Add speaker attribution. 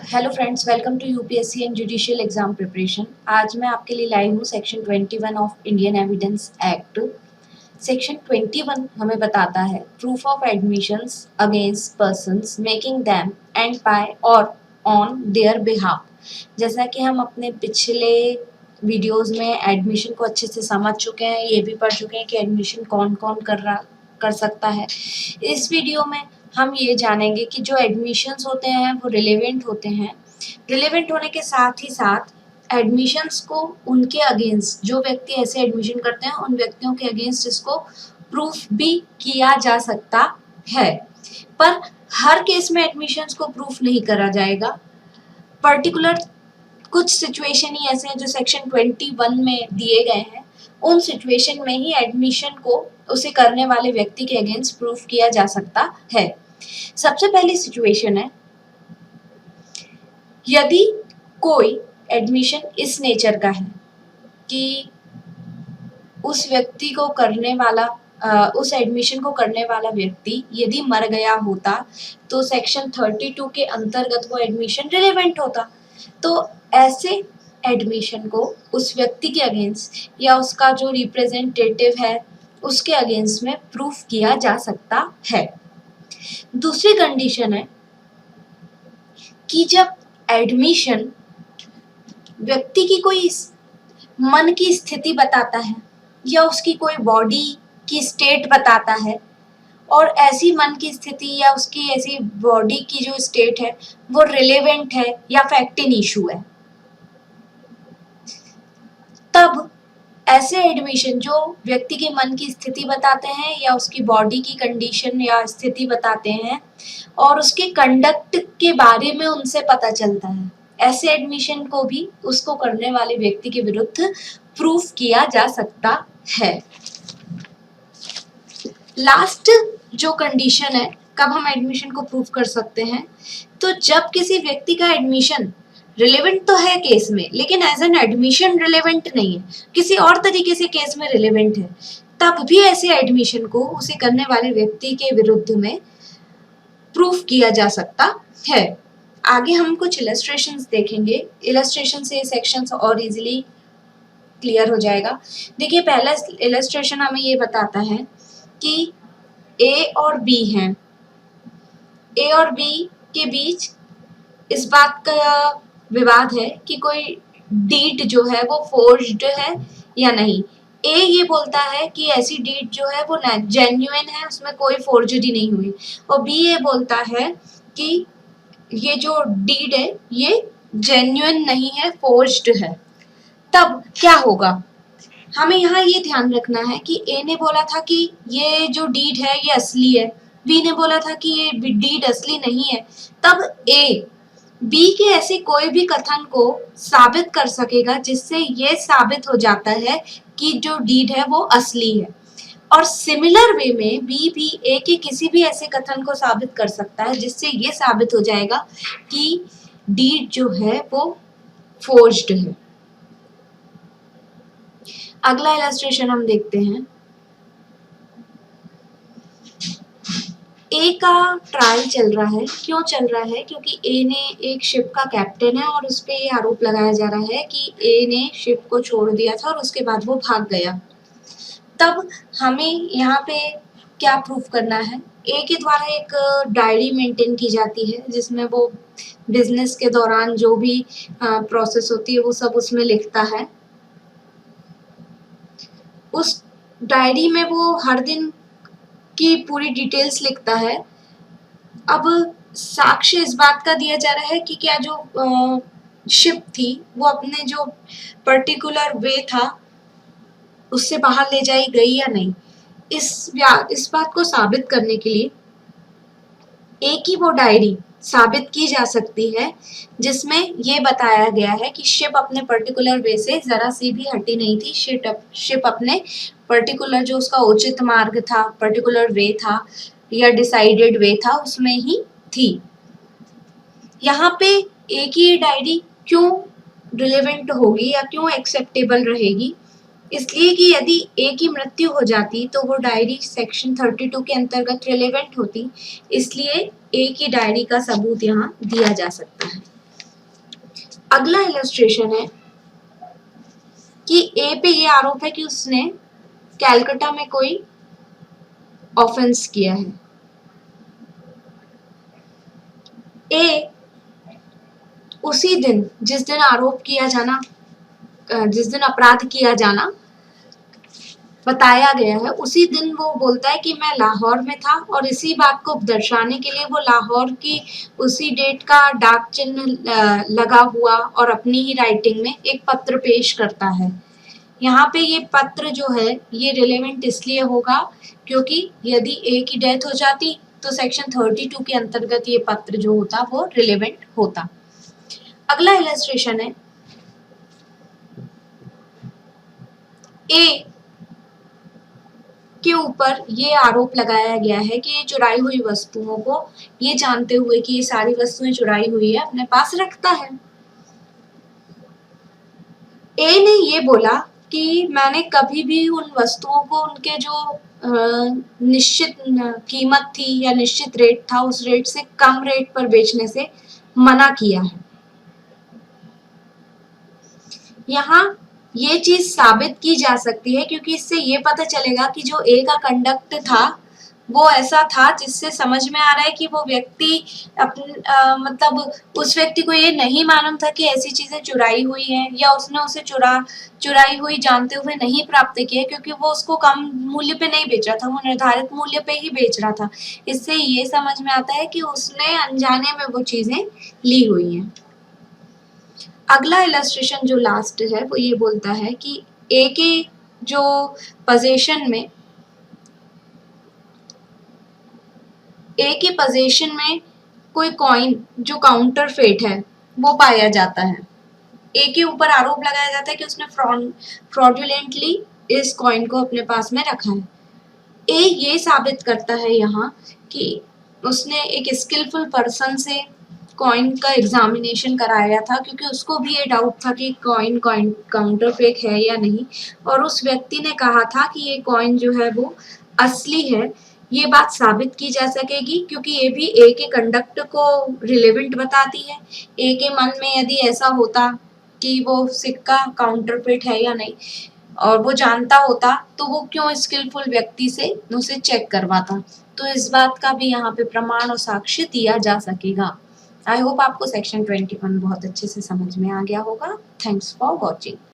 Speaker 1: Hello friends, welcome to UPSC and judicial exam preparation. आज मैं आपके लिए लाई हूँ section 21 of Indian evidence act. Section 21 हमें बताता है proof of admissions against persons making them and by और ऑन देयर बिहाफ। जैसा कि हम अपने पिछले वीडियोस में एडमिशन को अच्छे से समझ चुके हैं, ये भी पढ़ चुके हैं कि एडमिशन कौन कौन कर सकता है। इस वीडियो में हम ये जानेंगे कि जो एडमिशन्स होते हैं वो रिलेवेंट होते हैं। रिलेवेंट होने के साथ ही साथ एडमिशन्स को उनके अगेंस्ट, जो व्यक्ति ऐसे एडमिशन करते हैं उन व्यक्तियों के अगेंस्ट इसको प्रूफ भी किया जा सकता है, पर हर केस में एडमिशन्स को प्रूफ नहीं करा जाएगा। पर्टिकुलर कुछ सिचुएशन ही ऐसे हैं जो सेक्शन 21 में दिए गए हैं, उन सिचुएशन में ही एडमिशन को उसे करने वाले व्यक्ति के अगेंस्ट प्रूफ किया जा सकता है। सबसे पहली सिचुएशन है, यदि कोई एडमिशन इस नेचर का है कि उस व्यक्ति को करने वाला उस एडमिशन को करने वाला व्यक्ति यदि मर गया होता तो सेक्शन 32 के अंतर्गत वो एडमिशन रिलेवेंट होता। तो ऐसे एडमिशन को उस व्यक्ति के अगेंस्ट या उसका जो रिप्रेजेंटेटिव है उसके अगेंस्ट में प्रूफ किया जा सकता है। दूसरी कंडीशन है कि जब एडमिशन व्यक्ति की कोई मन की स्थिति बताता है या उसकी कोई बॉडी की स्टेट बताता है, और ऐसी मन की स्थिति या उसकी ऐसी बॉडी की जो स्टेट है वो रिलेवेंट है या फैक्ट इन इशू है, तब ऐसे एडमिशन जो व्यक्ति के मन की स्थिति बताते हैं या उसकी बॉडी की कंडीशन या स्थिति बताते हैं और उसके कंडक्ट के बारे में उनसे पता चलता है, ऐसे एडमिशन को भी उसको करने वाले व्यक्ति के विरुद्ध प्रूफ किया जा सकता है। लास्ट जो कंडीशन है कब हम एडमिशन को प्रूफ कर सकते हैं, तो जब किसी व्यक्ति का एडमिशन रिलेवेंट तो है केस में लेकिन एज एन एडमिशन रिलेवेंट नहीं है, किसी और तरीके से केस में रिलेवेंट है, तब भी ऐसे एडमिशन को उसे करने वाले व्यक्ति के विरुद्ध में प्रूफ किया जा सकता है। आगे हम कुछ इलस्ट्रेशंस देखेंगे, इलस्ट्रेशन से सेक्शंस और इजीली क्लियर हो जाएगा। देखिए, पहला इलस्ट्रेशन हमें ये बताता है कि ए और बी हैं, ए और बी के बीच इस बात का विवाद है कि कोई डीड जो है वो फोर्ज्ड है या नहीं। ए ये बोलता है कि ऐसी डीड जो है वो जेन्युइन है, उसमें कोई फोर्जरी नहीं हुई, और बी ये बोलता है कि ये जो डीड है ये जेन्युइन नहीं है, फोर्ज्ड है। तब क्या होगा, हमें यहाँ ये ध्यान रखना है कि ए ने बोला था कि ये जो डीड है ये असली है, बी ने बोला था कि ये डीड असली नहीं है। तब ए बी के ऐसे कोई भी कथन को साबित कर सकेगा जिससे ये साबित हो जाता है कि जो डीड है वो असली है, और सिमिलर वे में बी भी ए के किसी भी ऐसे कथन को साबित कर सकता है जिससे ये साबित हो जाएगा कि डीड जो है वो फोर्ज्ड है। अगला इलस्ट्रेशन हम देखते हैं, ए का ट्रायल चल रहा है। क्यों चल रहा है, क्योंकि ए ने एक शिप का कैप्टन है और उस पे ये आरोप लगाया जा रहा है कि ए ने शिप को छोड़ दिया था और उसके बाद वो भाग गया। तब हमें यहाँ पे क्या प्रूफ करना है, ए के द्वारा एक डायरी मेंटेन की जाती है जिसमें वो बिजनेस के दौरान जो भी प्रोसेस होती है वो सब उसमें लिखता है। उस डायरी में वो हर दिन की पूरी डिटेल्स लिखता है। अब साक्ष्य इस बात का दिया जा रहा है कि क्या जो शिप थी वो अपने जो पर्टिकुलर वे था उससे बाहर ले जाई गई या नहीं। इस बात को साबित करने के लिए एक ही वो डायरी साबित की जा सकती है जिसमें ये बताया गया है कि शिप अपने पर्टिकुलर वे से जरा सी भी हटी नहीं थी। शिप अपने पर्टिकुलर जो उसका उचित मार्ग था, पर्टिकुलर वे था या डिसाइडेड वे था, उसमें ही थी। यहाँ पे एक ही डायरी क्यों रिलेवेंट होगी या क्यों एक्सेप्टेबल रहेगी, इसलिए कि यदि ए की मृत्यु हो जाती तो वो डायरी सेक्शन 32 के अंतर्गत रिलेवेंट होती, इसलिए ए की डायरी का सबूत यहाँ दिया जा सकता है। अगला इलस्ट्रेशन है कि ए पे ये आरोप है कि उसने कैलकाटा में कोई ऑफेंस किया है। ए उसी दिन जिस दिन आरोप किया जाना, जिस दिन अपराध किया जाना बताया गया है, उसी दिन वो बोलता है कि मैं लाहौर में था, और इसी बात को दर्शाने के लिए वो लाहौर की उसी डेट का डाक चिन्ह लगा हुआ और अपनी ही राइटिंग में एक पत्र पेश करता है। यहाँ पे ये पत्र जो है ये रिलेवेंट इसलिए होगा क्योंकि यदि ए की डेथ हो जाती तो सेक्शन 32 के अंतर्गत ये पत्र जो होता वो रिलेवेंट होता। अगला इलस्ट्रेशन है ए के ऊपर ये आरोप लगाया गया है कि ये चुराई हुई वस्तुओं को ये जानते हुए कि ये सारी वस्तुएं चुराई हुई है अपने पास रखता है। ए ने ये बोला कि मैंने कभी भी उन वस्तुओं को उनके जो निश्चित कीमत थी या निश्चित रेट था उस रेट से कम रेट पर बेचने से मना किया है। यहाँ ये चीज साबित की जा सकती है क्योंकि इससे ये पता चलेगा कि जो ए का कंडक्ट था वो ऐसा था जिससे समझ में आ रहा है कि वो व्यक्ति मतलब उस व्यक्ति को ये नहीं मालूम था कि ऐसी चीजें चुराई हुई हैं, या उसने उसे चुराई हुई जानते हुए नहीं प्राप्त किया क्योंकि वो उसको कम मूल्य पे नहीं बेच रहा था, वो निर्धारित मूल्य पे ही बेच रहा था। इससे ये समझ में आता है कि उसने अनजाने में वो चीजें ली हुई हैं। अगला इलस्ट्रेशन जो लास्ट है वो ये बोलता है कि ए के जो पोजीशन में कोई कॉइन जो काउंटर फेट है वो पाया जाता है। ए के ऊपर आरोप लगाया जाता है कि उसने फ्रॉडुलेंटली इस कॉइन को अपने पास में रखा है। ए ये साबित करता है यहाँ कि उसने एक स्किलफुल पर्सन से कॉइन का एग्जामिनेशन कराया था क्योंकि उसको भी ये डाउट था कि कॉइन काउंटर फेक है या नहीं, और उस व्यक्ति ने कहा था कि ये कॉइन जो है वो असली है। ये बात साबित की जा सकेगी क्योंकि ये भी ए के कंडक्ट को रिलेवेंट बताती है। ए के मन में यदि ऐसा होता कि वो सिक्का काउंटरफेट है या नहीं और वो जानता होता तो वो क्यों स्किलफुल व्यक्ति से उसे चेक करवाता। तो इस बात का भी यहाँ पे प्रमाण और साक्ष्य दिया जा सकेगा। आई होप आपको सेक्शन 21 बहुत अच्छे से समझ में आ गया होगा। Thanks for watching.